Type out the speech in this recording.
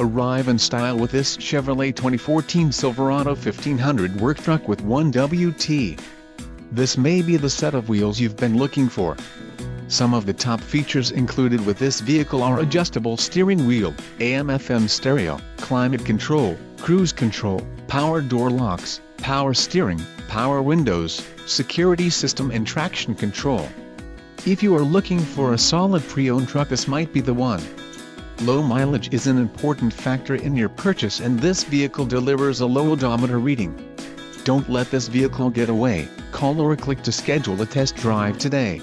Arrive in style with this Chevrolet 2014 Silverado 1500 work truck with 1WT. This may be the set of wheels you've been looking for. Some of the top features included with this vehicle are adjustable steering wheel, AM/FM stereo, climate control, cruise control, power door locks, power steering, power windows, security system and traction control. If you are looking for a solid pre-owned truck, this might be the one. Low mileage is an important factor in your purchase, and this vehicle delivers a low odometer reading. Don't let this vehicle get away. Call or click to schedule a test drive today.